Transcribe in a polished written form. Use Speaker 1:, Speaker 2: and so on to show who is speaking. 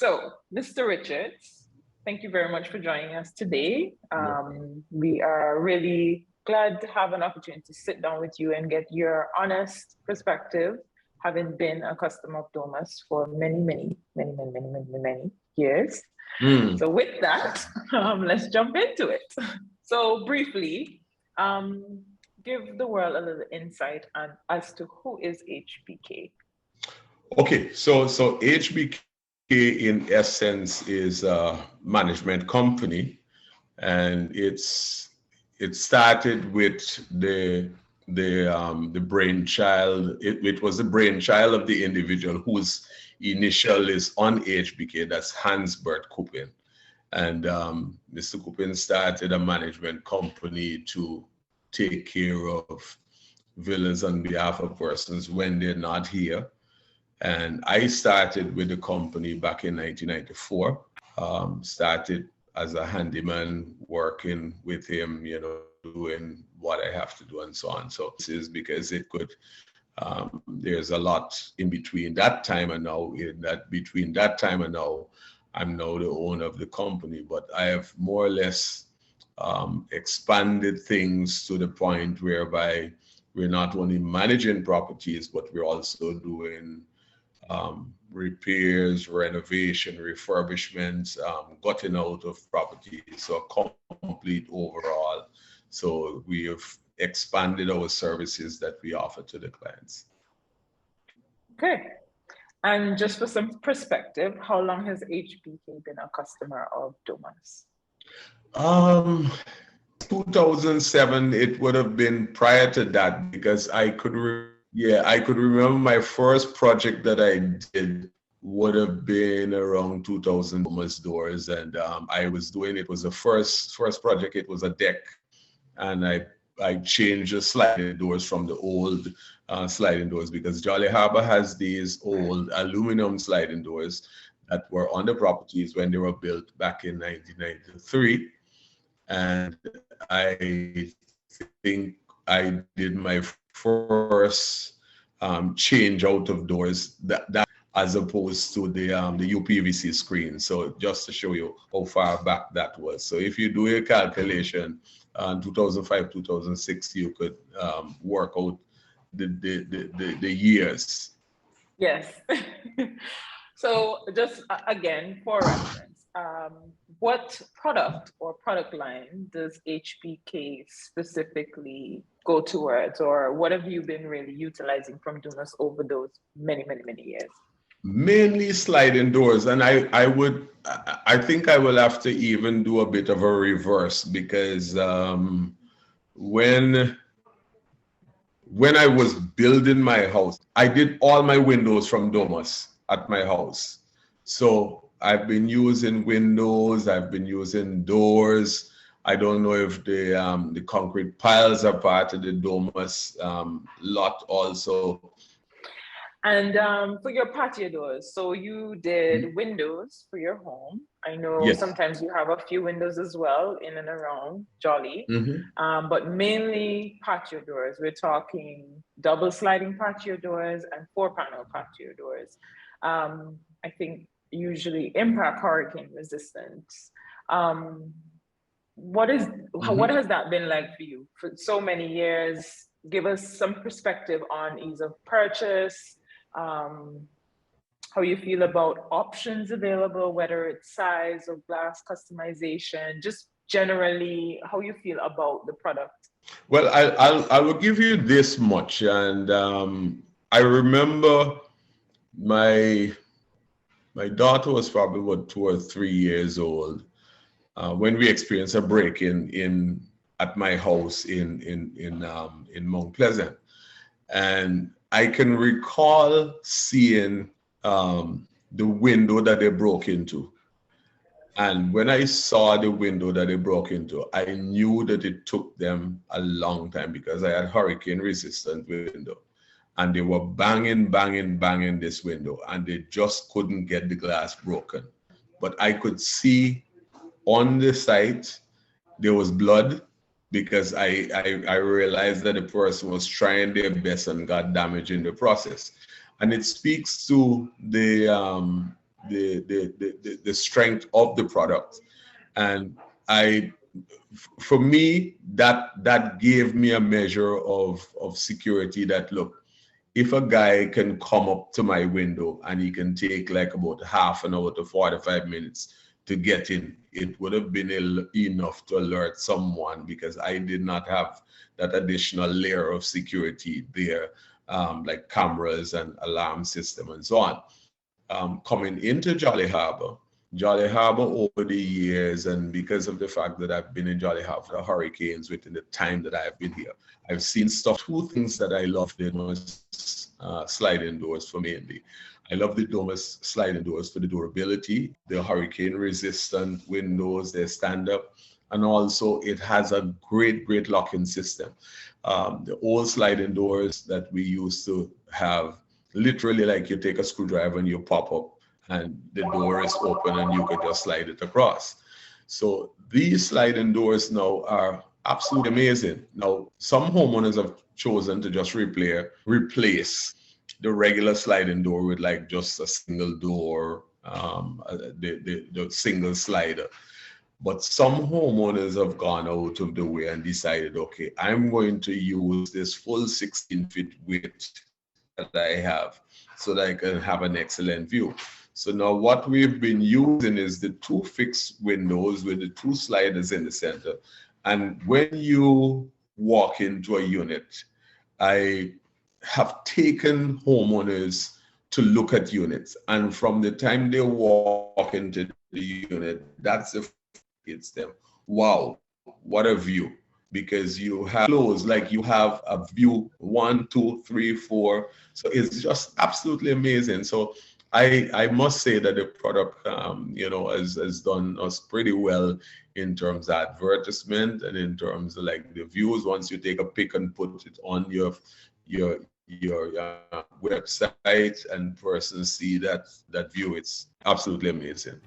Speaker 1: So, Mr. Richards, thank you very much for joining us today. We are really glad to have an opportunity to sit down with you and get your honest perspective, having been a customer of Domus for many years. So with that, let's jump into it. So briefly, give the world a little insight as to who is HBK.
Speaker 2: Okay, so HBK in essence is a management company, and it started with the brainchild. It was the brainchild of the individual whose initial is on HBK. That's Hans-Bert Kuppin, and Mr. Kuppin started a management company to take care of villas on behalf of persons when they're not here. And I started with the company back in 1994. Started as a handyman, working with him, doing what I have to do and so on. So this is because it could, there's a lot in between that time and now. Between that time and now, I'm now the owner of the company, but I have more or less expanded things to the point whereby we're not only managing properties, but we're also doing repairs, renovation, refurbishments, gutting out of properties, so complete overall. So we have expanded our services that we offer to the clients.
Speaker 1: Okay. And just for some perspective, how long has HBK been a customer of Domus?
Speaker 2: 2007, it would have been prior to that, because I could remember my first project that I did would have been around 2000 Domus doors, and I was doing, it was the first project. It was a deck, and I changed the sliding doors from the old sliding doors, because Jolly Harbour has these old aluminum sliding doors that were on the properties when they were built back in 1993. And I think I did my first change out of doors that as opposed to the UPVC screen. So just to show you how far back that was. So if you do a calculation, 2005, 2006, you could work out the years.
Speaker 1: Yes. So just again, for reference, what product or product line does HBK specifically go towards, or what have you been really utilizing from Domus over those many years?
Speaker 2: Mainly sliding doors, and I think I will have to even do a bit of a reverse, because when I was building my house, I did all my windows from Domus at my house. So I've been using windows, I've been using doors. I don't know if the concrete piles are part of the Domus lot also.
Speaker 1: And for your patio doors, so you did windows for your home. I know
Speaker 2: Yes.
Speaker 1: Sometimes you have a few windows as well in and around Jolly, but mainly patio doors. We're talking double sliding patio doors and 4-panel patio doors. I think usually impact hurricane resistance. What has that been like for you for so many years? Give us some perspective on ease of purchase, how you feel about options available, whether it's size or glass customization, just generally how you feel about the product.
Speaker 2: Well, I will give you this much, and I remember my daughter was probably about 2 or 3 years old when we experienced a break-in at my house in Mount Pleasant, and I can recall seeing the window that they broke into. And when I saw the window that they broke into, I knew that it took them a long time, because I had hurricane resistant window, and they were banging this window, and they just couldn't get the glass broken. But I could see on the site there was blood, because I realized that the person was trying their best and got damage in the process. And it speaks to the the strength of the product. And for me, that gave me a measure of security that, look, if a guy can come up to my window and he can take like about half an hour to 45 minutes to get in, it would have been enough to alert someone, because I did not have that additional layer of security there, like cameras and alarm system and so on. Coming into Jolly Harbour over the years, and because of the fact that I've been in Jolly Harbour for hurricanes within the time that I've been here, I've seen stuff. Two things that I love the Domus sliding doors for mainly. I love the Domus sliding doors for the durability, the hurricane resistant windows, they stand up, and also it has a great locking system. The old sliding doors that we used to have, literally like you take a screwdriver and you pop up and the door is open and you can just slide it across. So these sliding doors now are absolutely amazing. Now, some homeowners have chosen to just replace the regular sliding door with like just a single door, the single slider. But some homeowners have gone out of the way and decided, okay, I'm going to use this full 16-foot width that I have so that I can have an excellent view. So now what we've been using is the two fixed windows with the two sliders in the center. And when you walk into a unit, I have taken homeowners to look at units. And from the time they walk into the unit, that's the it's them. Wow, what a view. Because you have close, like you have a view 1, 2, 3, 4. So it's just absolutely amazing. So I must say that the product, has done us pretty well in terms of advertisement and in terms of like the views. Once you take a pic and put it on your website and persons see that view, it's absolutely amazing.